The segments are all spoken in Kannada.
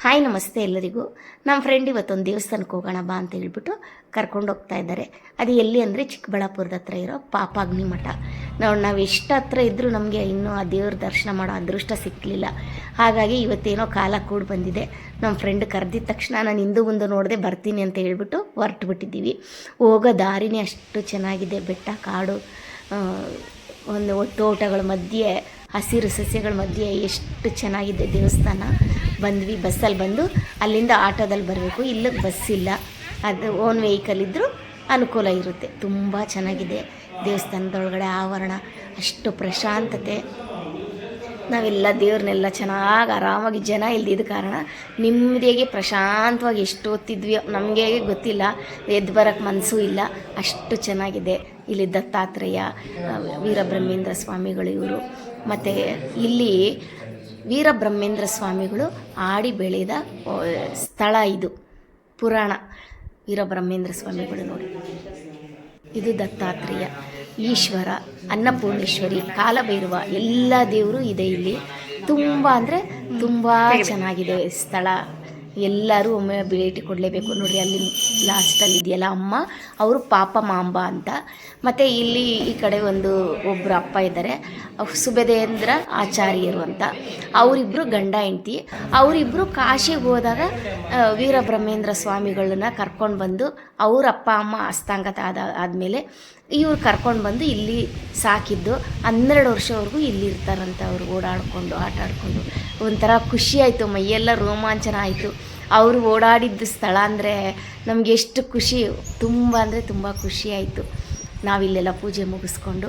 ಹಾಯ್ ನಮಸ್ತೆ ಎಲ್ಲರಿಗೂ. ನಮ್ಮ ಫ್ರೆಂಡ್ ಇವತ್ತೊಂದು ದೇವಸ್ಥಾನಕ್ಕೆ ಹೋಗೋಣ ಬಾ ಅಂತ ಹೇಳ್ಬಿಟ್ಟು ಕರ್ಕೊಂಡು ಹೋಗ್ತಾ ಇದ್ದಾರೆ. ಅದು ಎಲ್ಲಿ ಅಂದರೆ ಚಿಕ್ಕಬಳ್ಳಾಪುರದ ಹತ್ರ ಇರೋ ಪಾಪಾಗ್ನಿ ಮಠ. ನಾವು ಎಷ್ಟು ಹತ್ರ ಇದ್ದರೂ ನಮಗೆ ಇನ್ನೂ ಆ ದೇವ್ರ ದರ್ಶನ ಮಾಡೋ ಅದೃಷ್ಟ ಸಿಕ್ಕಲಿಲ್ಲ. ಹಾಗಾಗಿ ಇವತ್ತೇನೋ ಕಾಲ ಕೂಡಿ ಬಂದಿದೆ. ನಮ್ಮ ಫ್ರೆಂಡ್ ಕರೆದಿದ್ದ ತಕ್ಷಣ ನಾನು ಹಿಂದೆ ಮುಂದೆ ನೋಡದೆ ಬರ್ತೀನಿ ಅಂತ ಹೇಳ್ಬಿಟ್ಟು ಹೊರಟು ಬಿಟ್ಟಿದ್ದೀವಿ. ಹೋಗೋ ದಾರಿನೇ ಅಷ್ಟು ಚೆನ್ನಾಗಿದೆ. ಬೆಟ್ಟ ಕಾಡು, ಒಂದು ತೋಟಗಳ ಮಧ್ಯೆ, ಹಸಿರು ಸಸ್ಯಗಳ ಮಧ್ಯೆ ಎಷ್ಟು ಚೆನ್ನಾಗಿದೆ ದೇವಸ್ಥಾನ. ಬಂದ್ವಿ, ಬಸ್ಸಲ್ಲಿ ಬಂದು ಅಲ್ಲಿಂದ ಆಟೋದಲ್ಲಿ ಬರಬೇಕು. ಇಲ್ಲಿಗೆ ಬಸ್ ಇಲ್ಲ, ಅದು ಓನ್ ವೆಹಿಕಲ್ ಇದ್ದರೂ ಅನುಕೂಲ ಇರುತ್ತೆ. ತುಂಬ ಚೆನ್ನಾಗಿದೆ ದೇವಸ್ಥಾನದೊಳಗಡೆ ಆವರಣ, ಅಷ್ಟು ಪ್ರಶಾಂತತೆ. ನಾವೆಲ್ಲ ದೇವ್ರನ್ನೆಲ್ಲ ಚೆನ್ನಾಗಿ ಆರಾಮಾಗಿ, ಜನ ಇಲ್ದಿದ್ದ ಕಾರಣ ನೆಮ್ಮದಿಯಾಗಿ ಪ್ರಶಾಂತವಾಗಿ ಎಷ್ಟು ಹೊತ್ತಿದ್ವಿ ನಮಗೆ ಗೊತ್ತಿಲ್ಲ, ಎದ್ದು ಬರೋಕ್ಕೆ ಮನಸ್ಸು ಇಲ್ಲ, ಅಷ್ಟು ಚೆನ್ನಾಗಿದೆ. ಇಲ್ಲಿ ದತ್ತಾತ್ರೇಯ, ವೀರಬ್ರಹ್ಮೇಂದ್ರ ಸ್ವಾಮಿಗಳು ಇವರು. ಮತ್ತು ಇಲ್ಲಿ ವೀರಬ್ರಹ್ಮೇಂದ್ರ ಸ್ವಾಮಿಗಳು ಆಡಿ ಬೆಳೆದ ಸ್ಥಳ ಇದು. ಪುರಾಣ ವೀರಬ್ರಹ್ಮೇಂದ್ರ ಸ್ವಾಮಿಗಳು ನೋಡಿ. ಇದು ದತ್ತಾತ್ರೇಯ, ಈಶ್ವರ, ಅನ್ನಪೂರ್ಣೇಶ್ವರಿ, ಕಾಲಭೈರವ, ಎಲ್ಲ ದೇವರು ಇದೆ ಇಲ್ಲಿ. ತುಂಬ ಅಂದರೆ ತುಂಬ ಚೆನ್ನಾಗಿದೆ ಸ್ಥಳ. ಎಲ್ಲರೂ ಒಮ್ಮೆ ಭೇಟಿ ಕೊಡಲೇಬೇಕು. ನೋಡಿರಿ, ಅಲ್ಲಿ ಲಾಸ್ಟಲ್ಲಿ ಇದೆಯಲ್ಲ ಅಮ್ಮ, ಅವರು ಪಾಪ ಮಾಂಬ ಅಂತ. ಮತ್ತು ಇಲ್ಲಿ ಈ ಕಡೆ ಒಬ್ಬರು ಅಪ್ಪ ಇದ್ದಾರೆ, ಸುಬದೇಂದ್ರ ಆಚಾರ್ಯರು ಅಂತ. ಅವರಿಬ್ಬರು ಗಂಡ ಹೆಂಡತಿ. ಅವರಿಬ್ಬರು ಕಾಶಿಗೆ ಹೋದಾಗ ವೀರಬ್ರಹ್ಮೇಂದ್ರ ಸ್ವಾಮಿಗಳನ್ನ ಕರ್ಕೊಂಡು ಬಂದು, ಅವ್ರ ಅಪ್ಪ ಅಮ್ಮ ಅಸ್ತಾಂಗತ ಆದಮೇಲೆ ಇವ್ರು ಕರ್ಕೊಂಡು ಬಂದು ಇಲ್ಲಿ ಸಾಕಿದ್ದು. 12 ವರ್ಷವರೆಗೂ ಇಲ್ಲಿ ಇರ್ತಾರಂತ. ಅವರು ಓಡಾಡಿಕೊಂಡು ಆಟ ಆಡಿಕೊಂಡು ಒಂಥರ ಖುಷಿ ಆಯಿತು, ಮೈಯೆಲ್ಲ ರೋಮಾಂಚನ ಆಯಿತು. ಅವರು ಓಡಾಡಿದ್ದು ಸ್ಥಳ ಅಂದರೆ ನಮಗೆ ಎಷ್ಟು ಖುಷಿ, ತುಂಬ ಅಂದರೆ ತುಂಬ ಖುಷಿ ಆಯಿತು. ನಾವಿಲ್ಲೆಲ್ಲ ಪೂಜೆ ಮುಗಿಸ್ಕೊಂಡು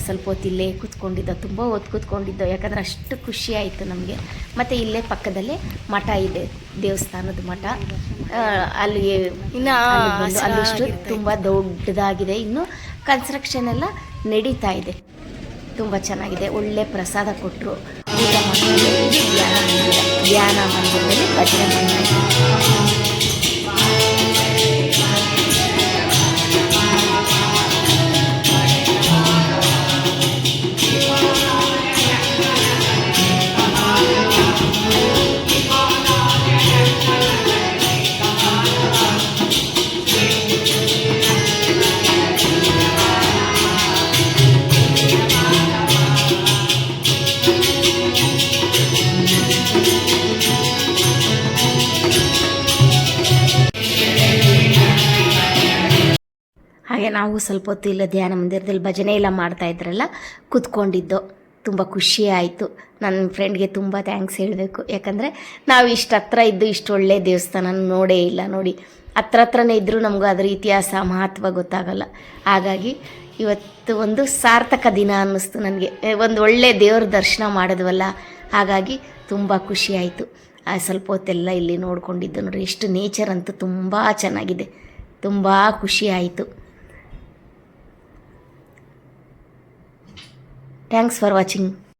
ಸ್ವಲ್ಪ ಹೊತ್ತು ಇಲ್ಲೇ ಕೂತ್ಕೊಂಡಿದ್ದೋ, ತುಂಬ ಹೊತ್ತು ಕೂತ್ಕೊಂಡಿದ್ದೋ, ಯಾಕಂದರೆ ಅಷ್ಟು ಖುಷಿ ಆಯಿತು ನಮಗೆ. ಮತ್ತು ಇಲ್ಲೇ ಪಕ್ಕದಲ್ಲೇ ಮಠ ಇದೆ, ದೇವಸ್ಥಾನದ ಮಠ. ಅಲ್ಲಿಗೆ ಅಲ್ಲಷ್ಟು ತುಂಬ ದೊಡ್ಡದಾಗಿದೆ. ಇನ್ನು ಕನ್ಸ್ಟ್ರಕ್ಷನ್ ಎಲ್ಲ ನಡೀತಾ ಇದೆ. ತುಂಬ ಚೆನ್ನಾಗಿದೆ. ಒಳ್ಳೆ ಪ್ರಸಾದ ಕೊಟ್ಟರು, ಊಟ ಮಾಡಿಕೊಂಡು ಧ್ಯಾನ ಮಂದಿರದಲ್ಲಿ ಭಜನೆ ಮಾಡ್ತಾಯಿದ್ದೆ. ಹಾಗೆ ನಾವು ಸ್ವಲ್ಪ ಹೊತ್ತು ಇಲ್ಲ ಧ್ಯಾನ ಮಂದಿರದಲ್ಲಿ ಭಜನೆ ಎಲ್ಲ ಮಾಡ್ತಾಯಿದ್ರಲ್ಲ, ಕೂತ್ಕೊಂಡಿದ್ದೋ. ತುಂಬ ಖುಷಿ ಆಯಿತು. ನನ್ನ ಫ್ರೆಂಡ್ಗೆ ತುಂಬ ಥ್ಯಾಂಕ್ಸ್ ಹೇಳಬೇಕು. ಯಾಕಂದರೆ ನಾವು ಇಷ್ಟು ಹತ್ರ ಇದ್ದು ಇಷ್ಟು ಒಳ್ಳೆಯ ದೇವಸ್ಥಾನ ನೋಡೇ ಇಲ್ಲ. ನೋಡಿ, ಹತ್ರನೇ ಇದ್ದರೂ ನಮಗೂ ಅದರ ಇತಿಹಾಸ ಮಹತ್ವ ಗೊತ್ತಾಗಲ್ಲ. ಹಾಗಾಗಿ ಇವತ್ತು ಒಂದು ಸಾರ್ಥಕ ದಿನ ಅನ್ನಿಸ್ತು ನನಗೆ. ಒಂದು ಒಳ್ಳೆಯ ದೇವ್ರ ದರ್ಶನ ಮಾಡಿದ್ವಲ್ಲ, ಹಾಗಾಗಿ ತುಂಬ ಖುಷಿ ಆಯಿತು. ಸ್ವಲ್ಪ ಹೊತ್ತೆಲ್ಲ ಇಲ್ಲಿ ನೋಡ್ಕೊಂಡಿದ್ದು. ನೋಡಿ, ಎಷ್ಟು ನೇಚರ್ ಅಂತೂ ತುಂಬ ಚೆನ್ನಾಗಿದೆ. ತುಂಬ ಖುಷಿ ಆಯಿತು. Thanks for watching.